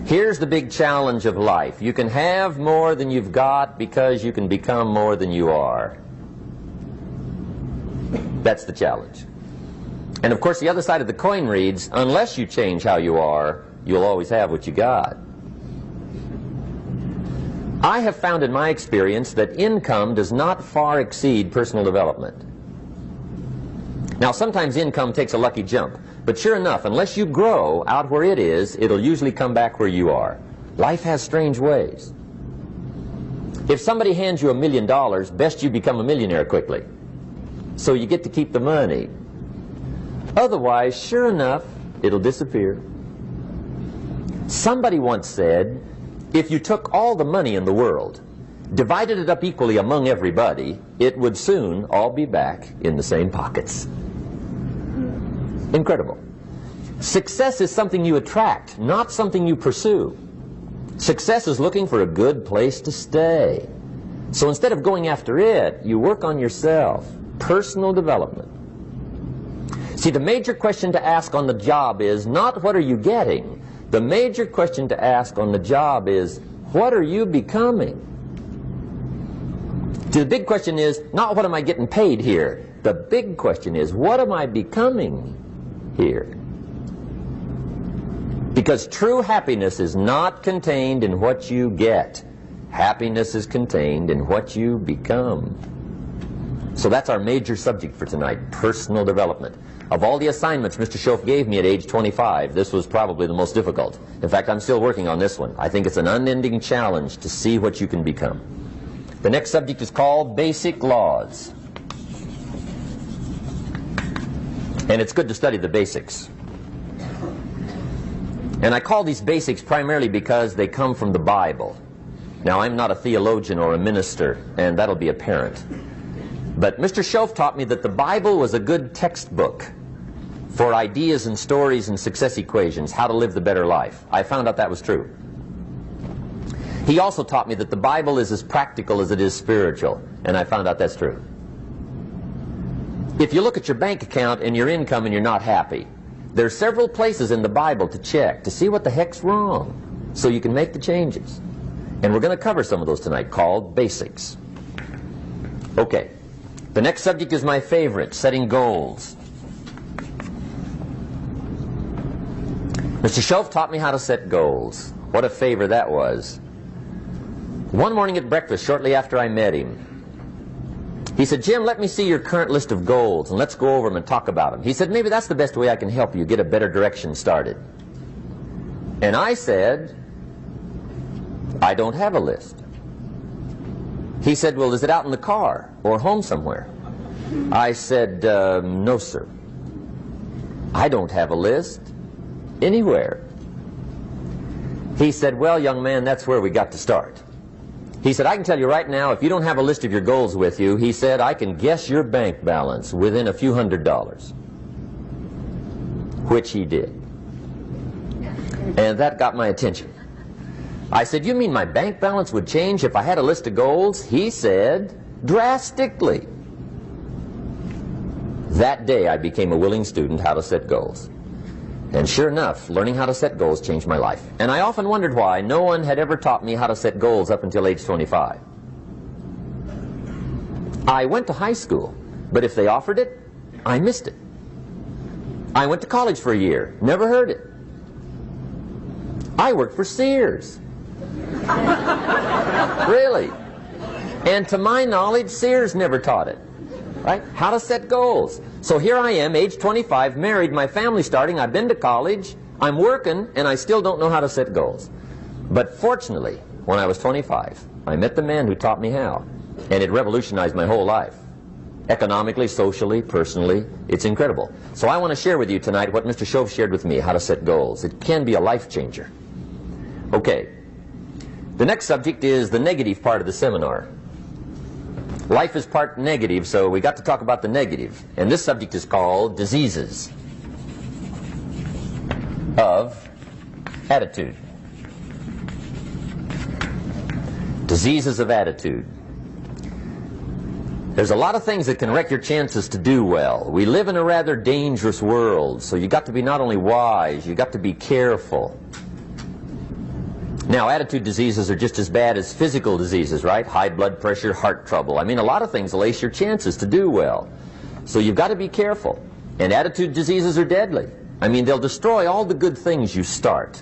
Here's the big challenge of life. You can have more than you've got because you can become more than you are. That's the challenge. And of course the other side of the coin reads, unless you change how you are, you'll always have what you got. I have found in my experience that income does not far exceed personal development. Now sometimes income takes a lucky jump, but sure enough, unless you grow out where it is, it'll usually come back where you are. Life has strange ways. If somebody hands you $1 million, best you become a millionaire quickly, so you get to keep the money. Otherwise, sure enough, it'll disappear. Somebody once said, if you took all the money in the world, divided it up equally among everybody, it would soon all be back in the same pockets. Incredible. Success is something you attract, not something you pursue. Success is looking for a good place to stay. So instead of going after it, you work on yourself. Personal development. See, the major question to ask on the job is not what are you getting. The major question to ask on the job is what are you becoming? See, the big question is not what am I getting paid here. The big question is what am I becoming here? Because true happiness is not contained in what you get. Happiness is contained in what you become. So that's our major subject for tonight, personal development. Of all the assignments Mr. Shoaf gave me at age 25, this was probably the most difficult. In fact, I'm still working on this one. I think it's an unending challenge to see what you can become. The next subject is called basic laws. And it's good to study the basics. And I call these basics primarily because they come from the Bible. Now, I'm not a theologian or a minister, and that'll be apparent. But Mr. Shoaf taught me that the Bible was a good textbook for ideas and stories and success equations, how to live the better life. I found out that was true. He also taught me that the Bible is as practical as it is spiritual, and I found out that's true. If you look at your bank account and your income and you're not happy, there are several places in the Bible to check to see what the heck's wrong so you can make the changes. And we're going to cover some of those tonight, called basics. Okay. The next subject is my favorite, setting goals. Mr. Shoaf taught me how to set goals. What a favor that was. One morning at breakfast, shortly after I met him, he said, Jim, let me see your current list of goals, and let's go over them and talk about them. He said, maybe that's the best way I can help you get a better direction started. And I said, I don't have a list. He said, well, is it out in the car or home somewhere? I said, no, sir. I don't have a list anywhere. He said, well, young man, that's where we got to start. He said, I can tell you right now, if you don't have a list of your goals with you, he said, I can guess your bank balance within a few $100s. Which he did. And that got my attention. I said, you mean my bank balance would change if I had a list of goals? He said, drastically. That day I became a willing student how to set goals. And sure enough, learning how to set goals changed my life. And I often wondered why no one had ever taught me how to set goals up until age 25. I went to high school, but if they offered it, I missed it. I went to college for a year, never heard it. I worked for Sears. Really. And to my knowledge, Sears never taught it. Right? How to set goals. So here I am, age 25, married, my family's starting, I've been to college, I'm working, and I still don't know how to set goals. But fortunately, when I was 25, I met the man who taught me how. And it revolutionized my whole life. Economically, socially, personally, it's incredible. So I want to share with you tonight what Mr. Shoaf shared with me, how to set goals. It can be a life changer. Okay. The next subject is the negative part of the seminar. Life is part negative, so we got to talk about the negative. And this subject is called diseases of attitude. Diseases of attitude. There's a lot of things that can wreck your chances to do well. We live in a rather dangerous world, so you got to be not only wise, you got to be careful. Now, attitude diseases are just as bad as physical diseases, right? High blood pressure, heart trouble. I mean, a lot of things will ace your chances to do well. So you've got to be careful. And attitude diseases are deadly. I mean, they'll destroy all the good things you start.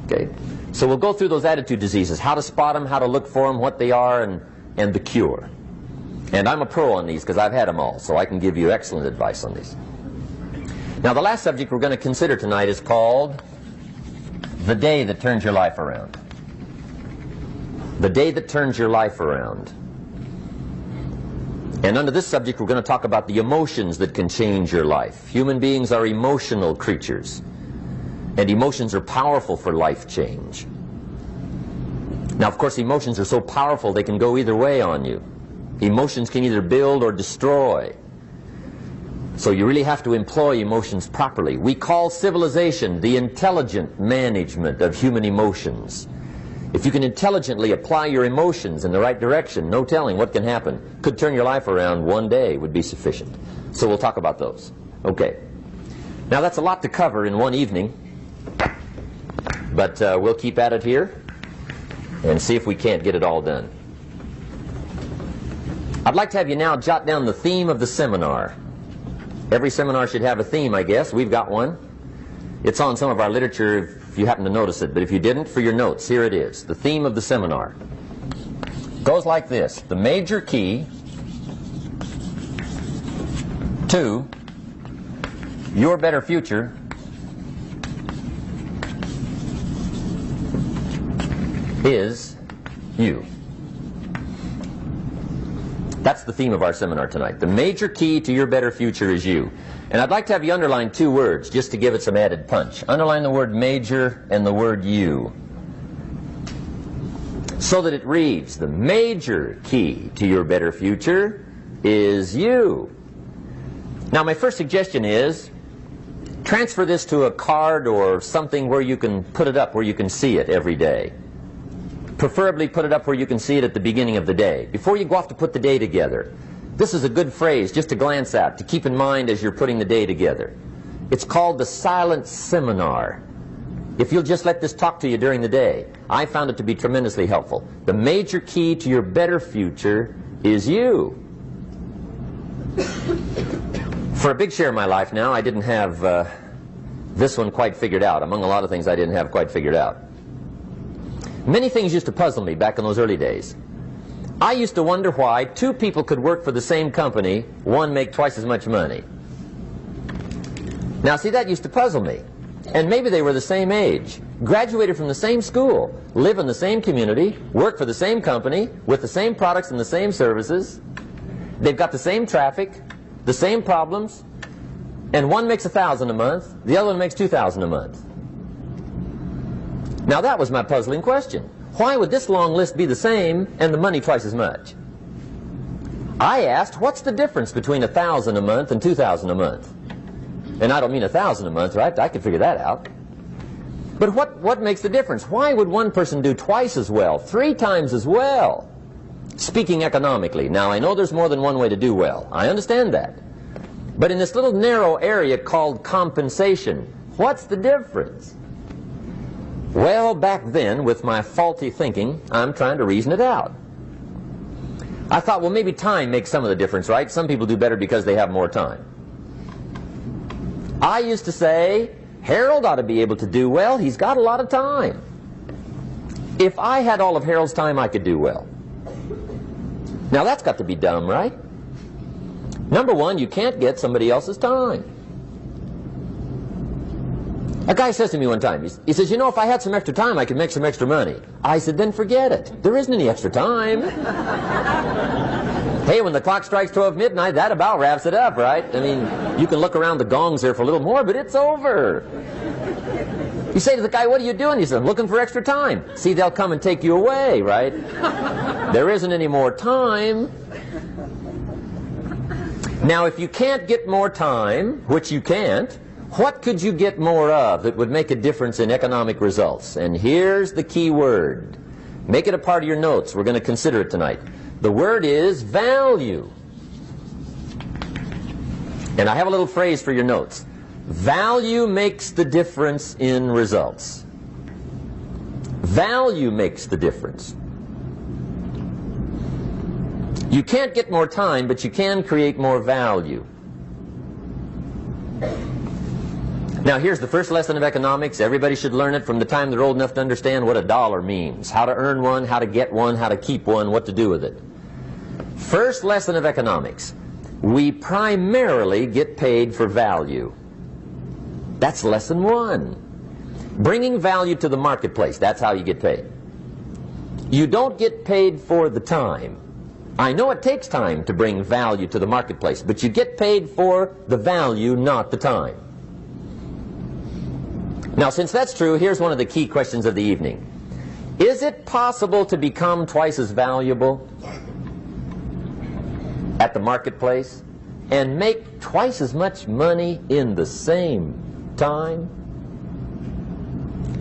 Okay? So we'll go through those attitude diseases, how to spot them, how to look for them, what they are, and the cure. And I'm a pro on these because I've had them all, so I can give you excellent advice on these. Now, the last subject we're going to consider tonight is called the day that turns your life around. The day that turns your life around. And under this subject, we're going to talk about the emotions that can change your life. Human beings are emotional creatures, and emotions are powerful for life change. Now, of course, emotions are so powerful they can go either way on you. Emotions can either build or destroy. So you really have to employ emotions properly. We call civilization the intelligent management of human emotions. If you can intelligently apply your emotions in the right direction, no telling what can happen. Could turn your life around one day would be sufficient. So we'll talk about those. Okay. Now that's a lot to cover in one evening, but we'll keep at it here and see if we can't get it all done. I'd like to have you now jot down the theme of the seminar. Every seminar should have a theme, I guess. We've got one. It's on some of our literature if you happen to notice it, but if you didn't, for your notes, here it is. The theme of the seminar goes like this: the major key to your better future is you. That's the theme of our seminar tonight. The major key to your better future is you. And I'd like to have you underline two words just to give it some added punch. Underline the word major and the word you, so that it reads, the major key to your better future is you. Now, my first suggestion is transfer this to a card or something where you can put it up, where you can see it every day. Preferably put it up where you can see it at the beginning of the day, before you go off to put the day together. This is a good phrase just to glance at, to keep in mind as you're putting the day together. It's called the silent seminar. If you'll just let this talk to you during the day, I found it to be tremendously helpful. The major key to your better future is you. For a big share of my life now, I didn't have this one quite figured out, among a lot of things I didn't have quite figured out. Many things used to puzzle me back in those early days. I used to wonder why two people could work for the same company, one make twice as much money. Now, see, that used to puzzle me. And maybe they were the same age, graduated from the same school, live in the same community, work for the same company, with the same products and the same services. They've got the same traffic, the same problems, and one makes $1,000 a month, the other one makes $2,000 a month. Now that was my puzzling question. Why would this long list be the same and the money twice as much? I asked, what's the difference between $1,000 a month and $2,000 a month? And I don't mean $1,000 a month, right? I could figure that out. But what makes the difference? Why would one person do twice as well, 3 times as well? Speaking economically. Now, I know there's more than one way to do well. I understand that. But in this little narrow area called compensation, what's the difference? Well, back then, with my faulty thinking, I'm trying to reason it out. I thought, well, maybe time makes some of the difference, right? Some people do better because they have more time. I used to say, Harold ought to be able to do well. He's got a lot of time. If I had all of Harold's time, I could do well. Now, that's got to be dumb, right? Number one, you can't get somebody else's time. A guy says to me one time, he says, you know, if I had some extra time, I could make some extra money. I said, then forget it. There isn't any extra time. Hey, when the clock strikes 12 midnight, that about wraps it up, right? I mean, you can look around the gongs there for a little more, but it's over. You say to the guy, what are you doing? He says, I'm looking for extra time. See, they'll come and take you away, right? There isn't any more time. Now, if you can't get more time, which you can't, what could you get more of that would make a difference in economic results? And here's the key word. Make it a part of your notes. We're going to consider it tonight. The word is value. And I have a little phrase for your notes. Value makes the difference in results. Value makes the difference. You can't get more time, but you can create more value. Now here's the first lesson of economics. Everybody should learn it from the time they're old enough to understand what a dollar means, how to earn one, how to get one, how to keep one, what to do with it. First lesson of economics. We primarily get paid for value. That's lesson one. Bringing value to the marketplace, that's how you get paid. You don't get paid for the time. I know it takes time to bring value to the marketplace, but you get paid for the value, not the time. Now, since that's true, here's one of the key questions of the evening. Is it possible to become twice as valuable at the marketplace and make twice as much money in the same time?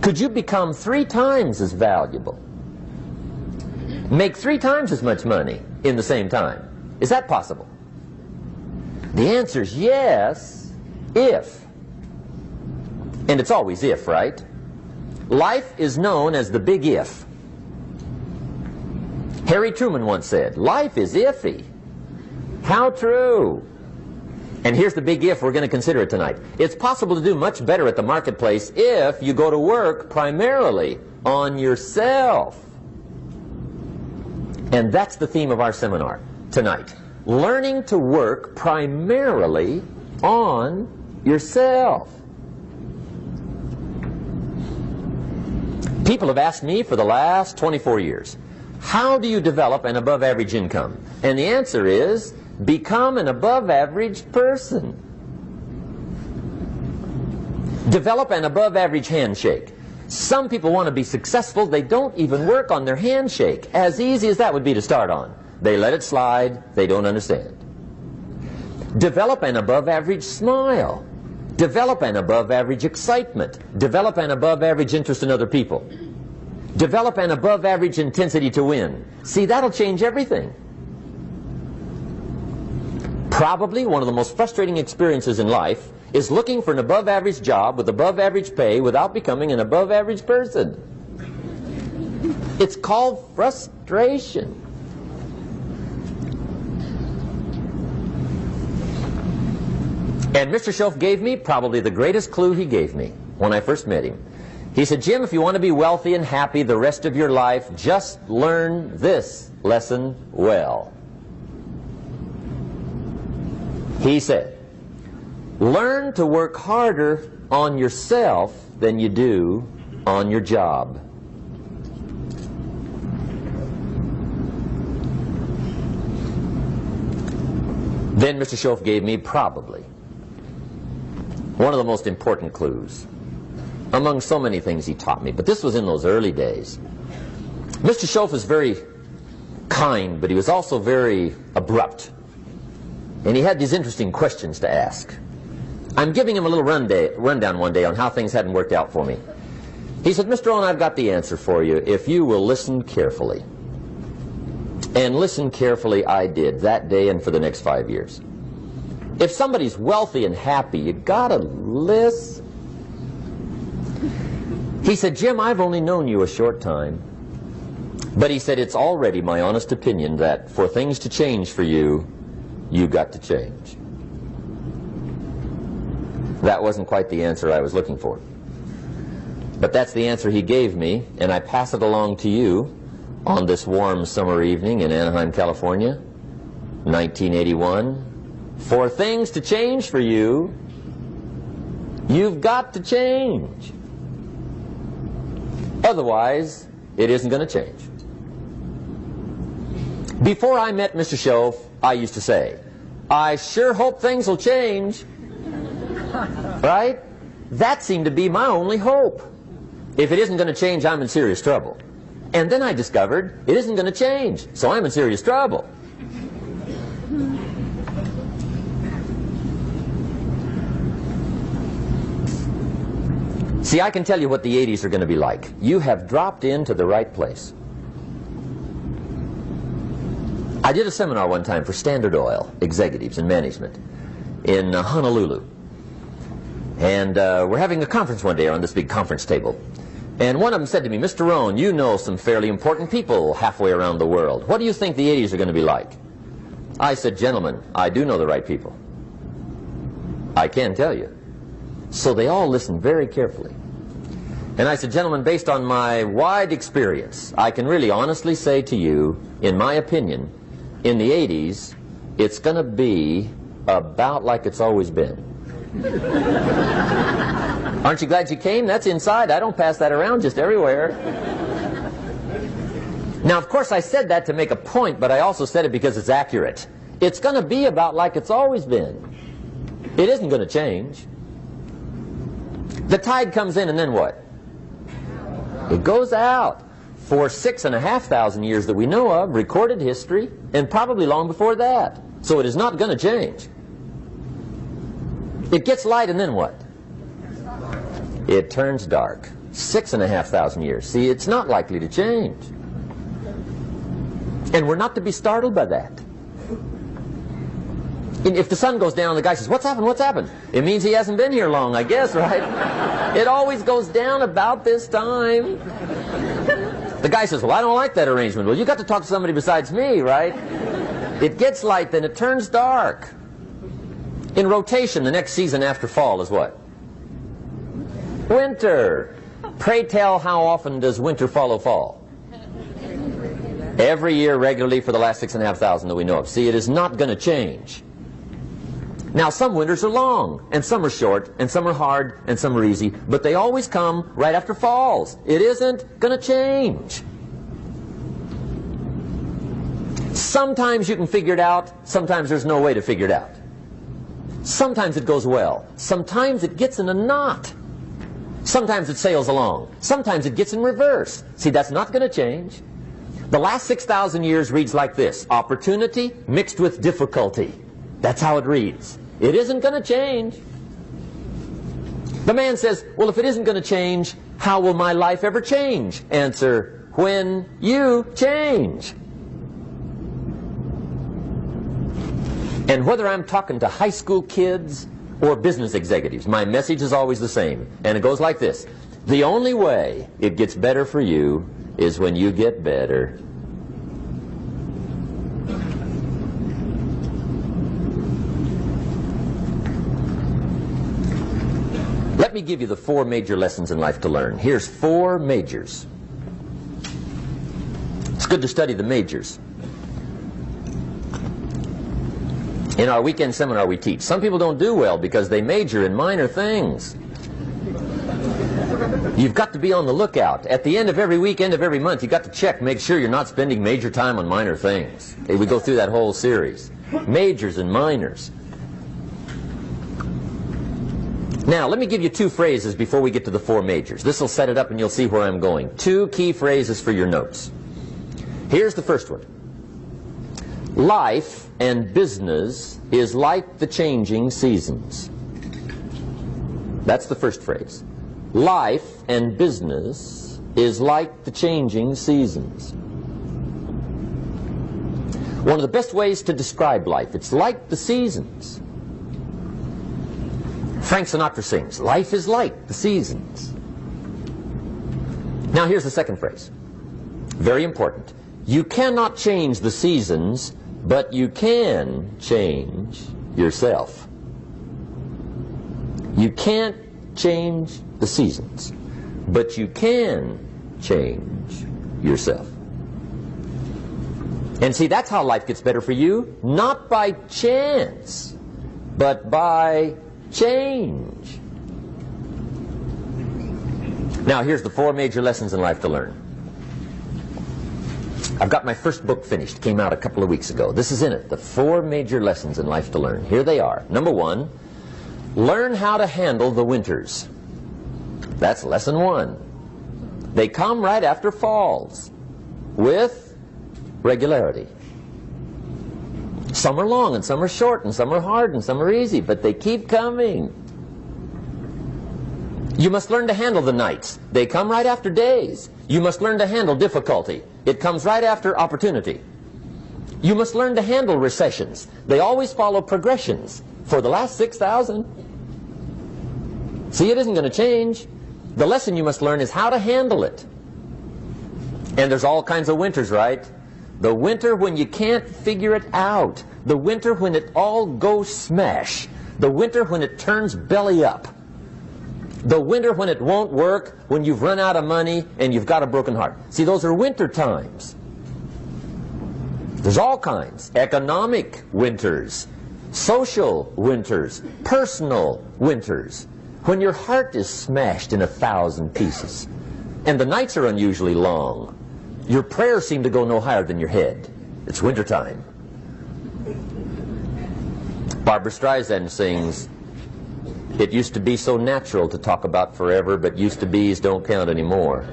Could you become 3 times as valuable? Make 3 times as much money in the same time? Is that possible? The answer is yes, if. And it's always if, right? Life is known as the big if. Harry Truman once said, life is iffy. How true. And here's the big if we're going to consider it tonight. It's possible to do much better at the marketplace if you go to work primarily on yourself. And that's the theme of our seminar tonight. Learning to work primarily on yourself. People have asked me for the last 24 years, how do you develop an above average income? And the answer is, become an above average person. Develop an above average handshake. Some people want to be successful, they don't even work on their handshake. As easy as that would be to start on. They let it slide, they don't understand. Develop an above average smile. Develop an above average excitement. Develop an above average interest in other people. Develop an above average intensity to win. See, that'll change everything. Probably one of the most frustrating experiences in life is looking for an above average job with above average pay without becoming an above average person. It's called frustration. And Mr. Shoaff gave me probably the greatest clue he gave me when I first met him. He said, Jim, if you want to be wealthy and happy the rest of your life, just learn this lesson well. He said, learn to work harder on yourself than you do on your job. Then Mr. Shoaff gave me probably one of the most important clues among so many things he taught me, but this was in those early days. Mr. Shoaff was very kind, but he was also very abrupt. And he had these interesting questions to ask. I'm giving him a little rundown one day on how things hadn't worked out for me. He said, Mr. Rohn, I've got the answer for you if you will listen carefully. And listen carefully I did that day and for the next 5 years. If somebody's wealthy and happy, you gotta listen. He said, Jim, I've only known you a short time. But he said, it's already my honest opinion that for things to change for you, you got to change. That wasn't quite the answer I was looking for. But that's the answer he gave me, and I pass it along to you on this warm summer evening in Anaheim, California, 1981. For things to change for you, you've got to change. Otherwise, it isn't going to change. Before I met Mr. Shoaff, I used to say, I sure hope things will change. Right? That seemed to be my only hope. If it isn't going to change, I'm in serious trouble. And then I discovered it isn't going to change, so I'm in serious trouble. See, I can tell you what the 80s are going to be like. You have dropped into the right place. I did a seminar one time for Standard Oil executives and management in Honolulu. And we're having a conference one day on this big conference table. And one of them said to me, Mr. Rohn, you know some fairly important people halfway around the world. What do you think the 80s are going to be like? I said, gentlemen, I do know the right people. I can tell you. So they all listened very carefully. And I said, gentlemen, based on my wide experience, I can really honestly say to you, in my opinion, in the 80s, it's going to be about like it's always been. Aren't you glad you came? That's inside. I don't pass that around just everywhere. Now, of course, I said that to make a point, but I also said it because it's accurate. It's going to be about like it's always been. It isn't going to change. The tide comes in, and then what? It goes out. For 6,500 years that we know of, recorded history, and probably long before that. So it is not going to change. It gets light, and then what? It turns dark. 6,500 years. See, it's not likely to change. And we're not to be startled by that. If the sun goes down, the guy says, what's happened, what's happened? It means he hasn't been here long, I guess, right? It always goes down about this time. The guy says, well, I don't like that arrangement. Well, you got to talk to somebody besides me, right? It gets light, then it turns dark. In rotation, the next season after fall is what? Winter. Pray tell, how often does winter follow fall? Every year regularly for the last 6,500 that we know of. See, it is not going to change. Now, some winters are long, and some are short, and some are hard, and some are easy, but they always come right after falls. It isn't going to change. Sometimes you can figure it out, sometimes there's no way to figure it out. Sometimes it goes well, sometimes it gets in a knot. Sometimes it sails along, sometimes it gets in reverse. See, that's not going to change. The last 6,000 years reads like this: opportunity mixed with difficulty. That's how it reads. It isn't going to change. The man says, well, if it isn't going to change, how will my life ever change? Answer, when you change. And whether I'm talking to high school kids or business executives, my message is always the same. And it goes like this: the only way it gets better for you is when you get better. Let me give you the 4 major lessons in life to learn. Here's 4 majors. It's good to study the majors. In our weekend seminar we teach. Some people don't do well because they major in minor things. You've got to be on the lookout. At the end of every week, end of every month, you've got to check, make sure you're not spending major time on minor things. Okay, we go through that whole series. Majors and minors. Now, let me give you 2 phrases before we get to the 4 majors. This will set it up and you'll see where I'm going. 2 key phrases for your notes. Here's the first one. Life and business is like the changing seasons. That's the first phrase. Life and business is like the changing seasons. One of the best ways to describe life, it's like the seasons. Frank Sinatra sings, life is like the seasons. Now here's the second phrase. Very important. You cannot change the seasons, but you can change yourself. You can't change the seasons, but you can change yourself. And see, that's how life gets better for you, not by chance, but by change. Now, here's the 4 major lessons in life to learn. I've got my first book finished. Came out a couple of weeks ago. This is in it. The 4 major lessons in life to learn. Here they are. Number 1, learn how to handle the winters. That's lesson 1. They come right after falls with regularity. Some are long and some are short and some are hard and some are easy, but they keep coming. You must learn to handle the nights. They come right after days. You must learn to handle difficulty. It comes right after opportunity. You must learn to handle recessions. They always follow progressions. For the last 6,000. See, it isn't going to change. The lesson you must learn is how to handle it. And there's all kinds of winters, right? The winter when you can't figure it out. The winter when it all goes smash. The winter when it turns belly up. The winter when it won't work, when you've run out of money and you've got a broken heart. See, those are winter times. There's all kinds. Economic winters, social winters, personal winters. When your heart is smashed in 1,000 pieces and the nights are unusually long, your prayers seem to go no higher than your head. It's wintertime. Barbra Streisand sings, "It used to be so natural to talk about forever, but used to be's don't count anymore.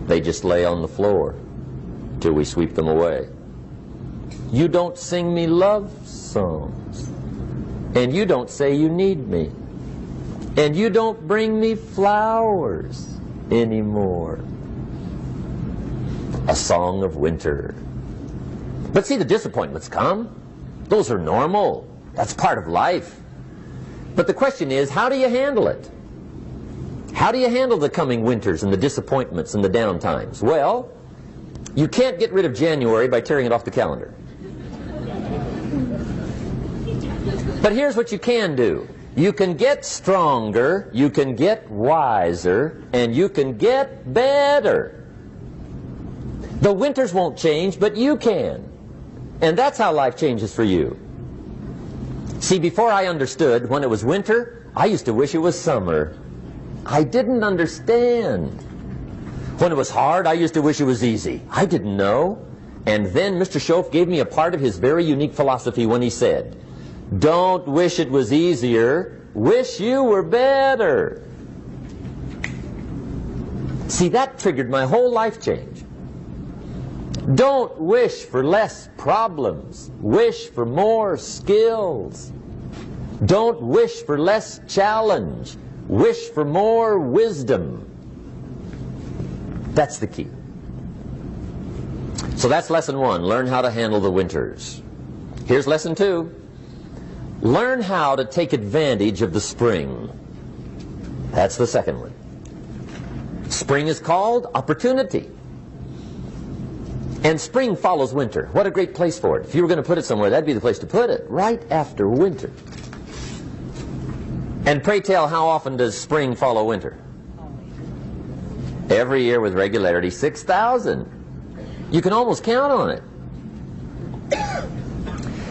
They just lay on the floor till we sweep them away. You don't sing me love songs, and you don't say you need me, and you don't bring me flowers anymore." A song of winter. But see, the disappointments come. Those are normal. That's part of life. But the question is, how do you handle it? How do you handle the coming winters and the disappointments and the down times? Well, you can't get rid of January by tearing it off the calendar. But here's what you can do. You can get stronger, you can get wiser, and you can get better. The winters won't change, but you can. And that's how life changes for you. See, before I understood, when it was winter, I used to wish it was summer. I didn't understand. When it was hard, I used to wish it was easy. I didn't know. And then Mr. Schoaf gave me a part of his very unique philosophy when he said, "Don't wish it was easier, wish you were better." See, that triggered my whole life change. Don't wish for less problems. Wish for more skills. Don't wish for less challenge. Wish for more wisdom. That's the key. So that's lesson one. Learn how to handle the winters. Here's lesson two. Learn how to take advantage of the spring. That's the second one. Spring is called opportunity. And spring follows winter. What a great place for it. If you were going to put it somewhere, that'd be the place to put it, right after winter. And pray tell, how often does spring follow winter? Every year with regularity, 6,000. You can almost count on it.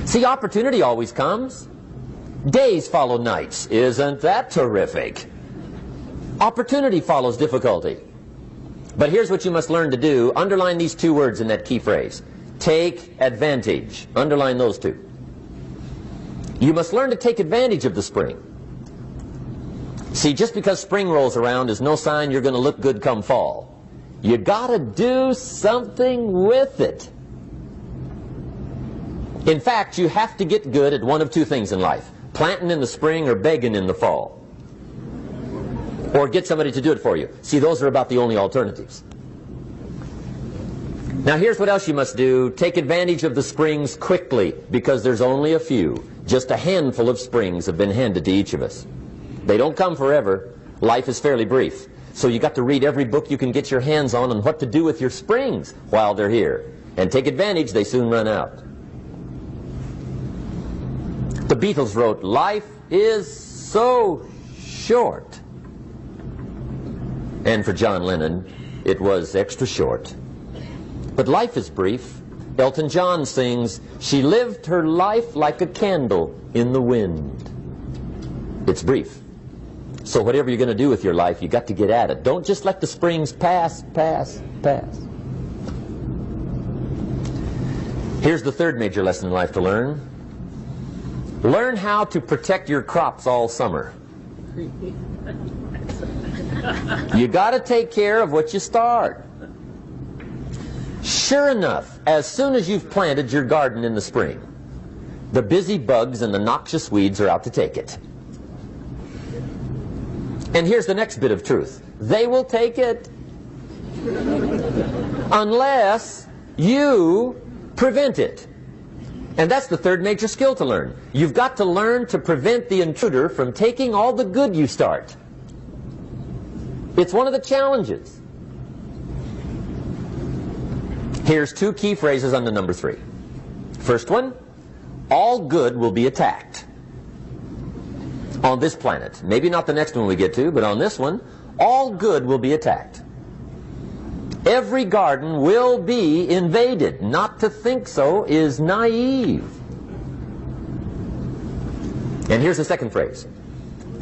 See, opportunity always comes. Days follow nights. Isn't that terrific? Opportunity follows difficulty. But here's what you must learn to do. Underline these two words in that key phrase. Take advantage. Underline those two. You must learn to take advantage of the spring. See, just because spring rolls around is no sign you're going to look good come fall. You got to do something with it. In fact, you have to get good at one of two things in life. Planting in the spring or begging in the fall. Or get somebody to do it for you. See, those are about the only alternatives. Now here's what else you must do. Take advantage of the springs quickly, because there's only a few. Just a handful of springs have been handed to each of us. They don't come forever. Life is fairly brief. So you got to read every book you can get your hands on what to do with your springs while they're here. And take advantage, they soon run out. The Beatles wrote, "Life is so short." And for John Lennon, it was extra short. But life is brief. Elton John sings, "She lived her life like a candle in the wind." It's brief. So whatever you're going to do with your life, you got to get at it. Don't just let the springs pass. Here's the third major lesson in life to learn. Learn how to protect your crops all summer. You got to take care of what you start. Sure enough, as soon as you've planted your garden in the spring, the busy bugs and the noxious weeds are out to take it. And here's the next bit of truth. They will take it unless you prevent it. And that's the third major skill to learn. You've got to learn to prevent the intruder from taking all the good you start. It's one of the challenges. Here's two key phrases under number 3. First one, all good will be attacked on this planet. Maybe not the next one we get to, but on this one, all good will be attacked. Every garden will be invaded. Not to think so is naive. And here's the second phrase.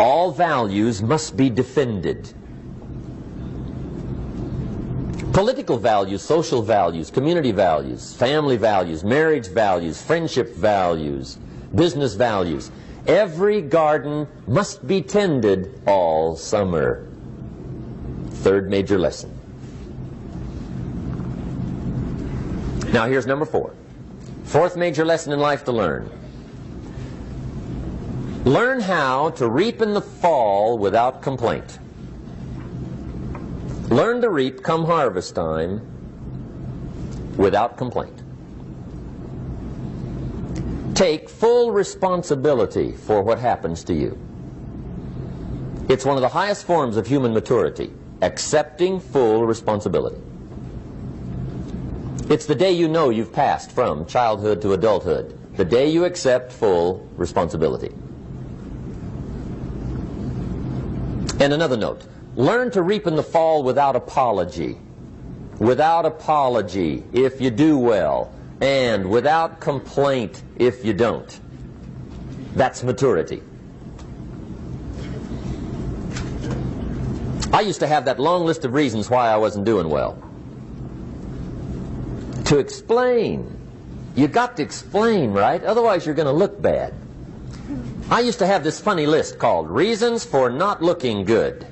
All values must be defended. Political values, social values, community values, family values, marriage values, friendship values, business values. Every garden must be tended all summer. Third major lesson. Now here's number 4. Fourth major lesson in life to learn. Learn how to reap in the fall without complaint. Learn to reap come harvest time without complaint. Take full responsibility for what happens to you. It's one of the highest forms of human maturity, accepting full responsibility. It's the day you know you've passed from childhood to adulthood, the day you accept full responsibility. And another note, learn to reap in the fall without apology. Without apology if you do well, and without complaint if you don't. That's maturity. I used to have that long list of reasons why I wasn't doing well. To explain. You got to explain, right? Otherwise you're going to look bad. I used to have this funny list called Reasons for Not Looking Good.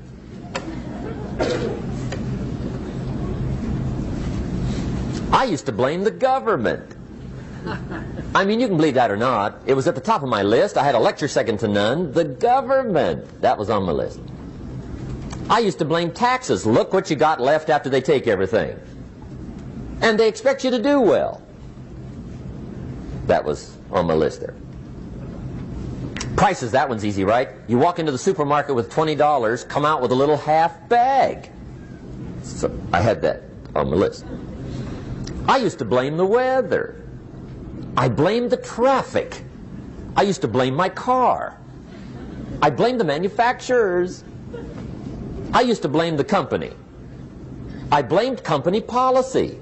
I used to blame the government. I mean, you can believe that or not. It was at the top of my list. I had a lecture second to none. The government. That was on my list. I used to blame taxes. Look what you got left after they take everything. And they expect you to do well. That was on my list there. Prices, that one's easy, right? You walk into the supermarket with $20, come out with a little half bag. So I had that on my list. I used to blame the weather. I blamed the traffic. I used to blame my car. I blamed the manufacturers. I used to blame the company. I blamed company policy.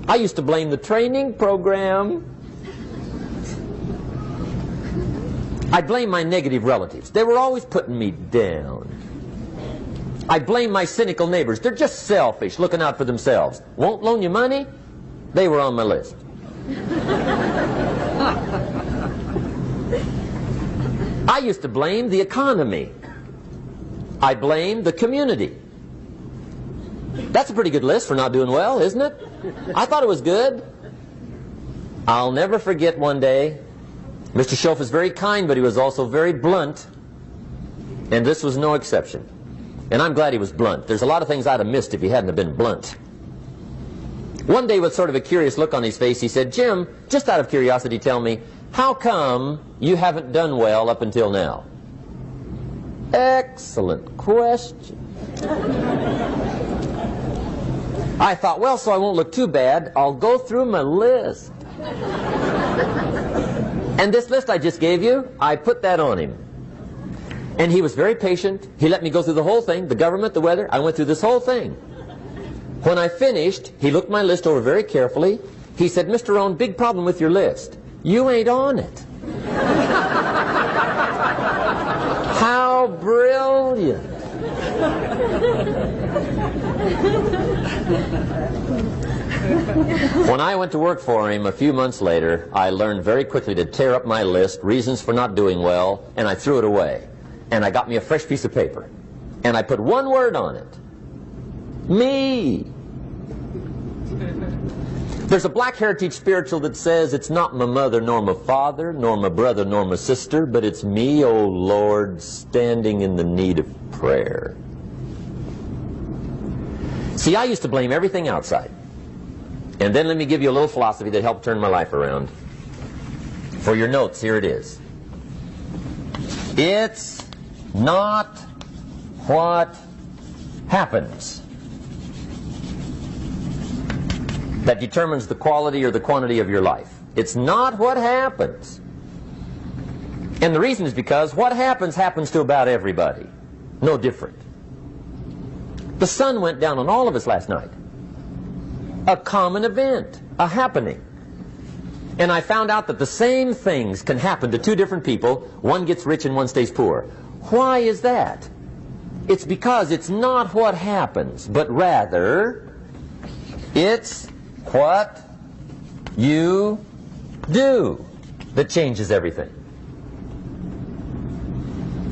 I used to blame the training program. I blame my negative relatives. They were always putting me down. I blame my cynical neighbors. They're just selfish, looking out for themselves. Won't loan you money? They were on my list. I used to blame the economy. I blamed the community. That's a pretty good list for not doing well, isn't it? I thought it was good. I'll never forget one day, Mr. Schoaf was very kind, but he was also very blunt, and this was no exception. And I'm glad he was blunt. There's a lot of things I'd have missed if he hadn't have been blunt. One day, with sort of a curious look on his face, he said, "Jim, just out of curiosity, tell me, how come you haven't done well up until now?" Excellent question. I thought, well, so I won't look too bad, I'll go through my list. And this list I just gave you, I put that on him. And he was very patient. He let me go through the whole thing, the government, the weather. I went through this whole thing. When I finished, he looked my list over very carefully. He said, "Mr. Rohn, big problem with your list. You ain't on it." How brilliant. When I went to work for him a few months later, I learned very quickly to tear up my list, reasons for not doing well, and I threw it away. And I got me a fresh piece of paper. And I put one word on it. Me. There's a Black Heritage spiritual that says, "It's not my mother nor my father, nor my brother nor my sister, but it's me, O Lord, standing in the need of prayer." See, I used to blame everything outside. And then let me give you a little philosophy that helped turn my life around. For your notes, here it is. It's not what happens that determines the quality or the quantity of your life. It's not what happens. And the reason is because what happens happens to about everybody. No different. The sun went down on all of us last night. A common event, a happening. And I found out that the same things can happen to two different people. One gets rich and one stays poor. Why is that? It's because it's not what happens, but rather it's what you do that changes everything.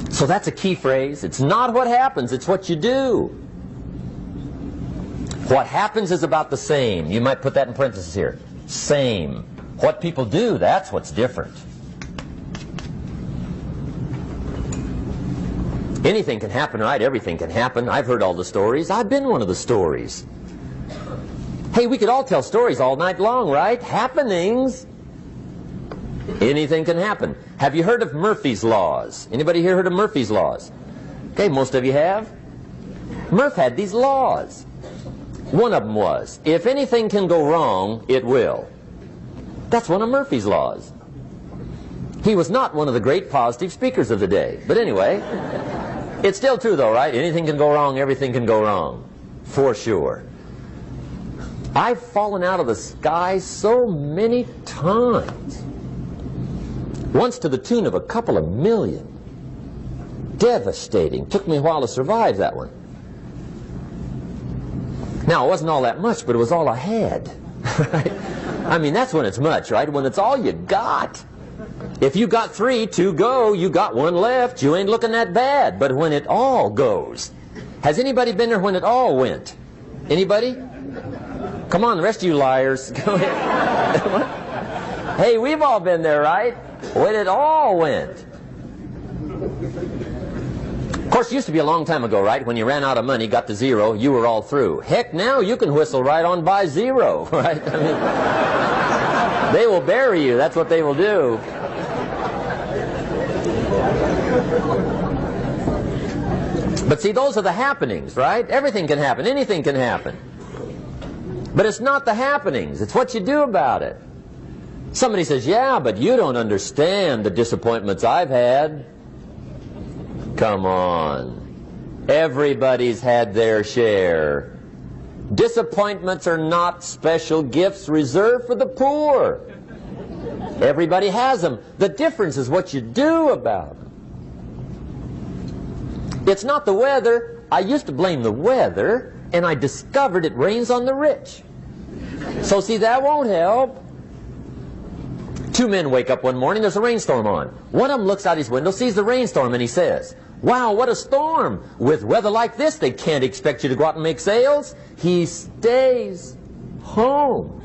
So that's a key phrase. It's not what happens, it's what you do. What happens is about the same. You might put that in parentheses here. Same. What people do, that's what's different. Anything can happen, right? Everything can happen. I've heard all the stories. I've been one of the stories. Hey, we could all tell stories all night long, right? Happenings. Anything can happen. Have you heard of Murphy's Laws? Anybody here heard of Murphy's Laws? Okay, most of you have. Murph had these laws. One of them was, if anything can go wrong, it will. That's one of Murphy's Laws. He was not one of the great positive speakers of the day. But anyway, it's still true though, right? Anything can go wrong, everything can go wrong. For sure. I've fallen out of the sky so many times. Once to the tune of a couple of million. Devastating. Took me a while to survive that one. Now, it wasn't all that much, but it was all I had. Right? I mean, that's when it's much, right? When it's all you got. If you got 3, 2 go, you got 1 left, you ain't looking that bad. But when it all goes. Has anybody been there when it all went? Anybody? Come on, the rest of you liars. Go ahead. Hey, we've all been there, right? When it all went. Of course, it used to be a long time ago, right? When you ran out of money, got to 0, you were all through. Heck, now you can whistle right on by 0, right? I mean, they will bury you. That's what they will do. But see, those are the happenings, right? Everything can happen. Anything can happen. But it's not the happenings. It's what you do about it. Somebody says, yeah, but you don't understand the disappointments I've had. Come on. Everybody's had their share. Disappointments are not special gifts reserved for the poor. Everybody has them. The difference is what you do about them. It's not the weather. I used to blame the weather, and I discovered it rains on the rich. So see, that won't help. 2 men wake up one morning, there's a rainstorm on. One of them looks out his window, sees the rainstorm, and he says, wow, what a storm. With weather like this, they can't expect you to go out and make sales. He stays home.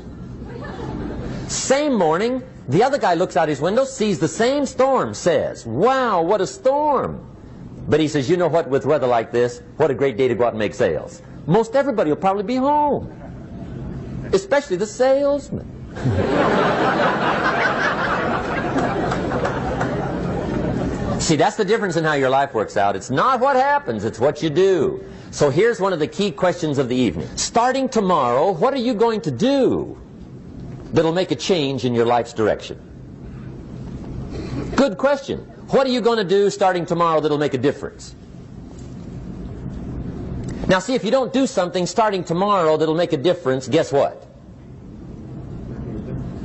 Same morning, the other guy looks out his window, sees the same storm, says, wow, what a storm. But he says, you know what, with weather like this, what a great day to go out and make sales. Most everybody will probably be home. Especially the salesman. See, that's the difference in how your life works out. It's not what happens, it's what you do. So here's one of the key questions of the evening. Starting tomorrow, what are you going to do that'll make a change in your life's direction? Good question. What are you going to do starting tomorrow that'll make a difference? Now see, if you don't do something starting tomorrow that'll make a difference, guess what?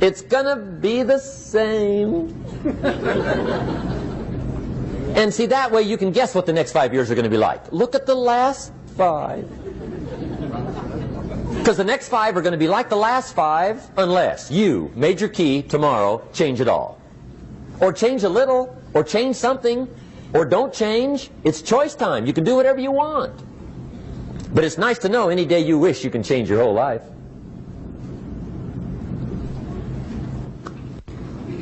It's going to be the same. And see, that way you can guess what the next 5 years are going to be like. Look at the last 5. Because the next 5 are going to be like the last 5 unless you, major key, tomorrow, change it all. Or change a little, or change something, or don't change. It's choice time. You can do whatever you want. But it's nice to know any day you wish you can change your whole life.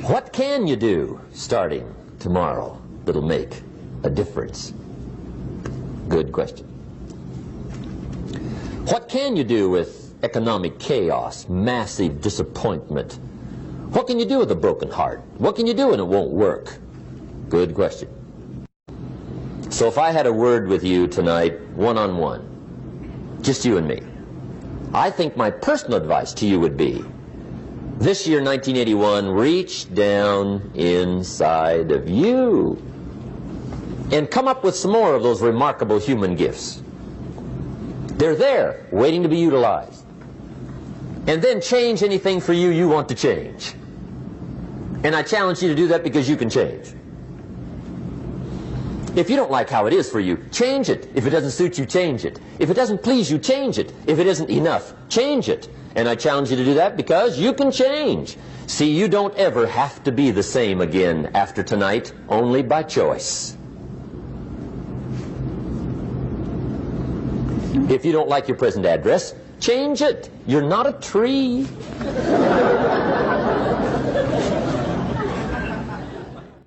What can you do starting tomorrow that'll make a difference? Good question. What can you do with economic chaos, massive disappointment? What can you do with a broken heart? What can you do when it won't work? Good question. So if I had a word with you tonight, one-on-one, Just you and me. I think my personal advice to you would be, this year, 1981, reach down inside of you and come up with some more of those remarkable human gifts. They're there, waiting to be utilized. And then change anything for you want to change. And I challenge you to do that because you can change. If you don't like how it is for you, change it. If it doesn't suit you, change it. If it doesn't please you, change it. If it isn't enough, change it. And I challenge you to do that because you can change. See, you don't ever have to be the same again after tonight, only by choice. If you don't like your present address, change it. You're not a tree.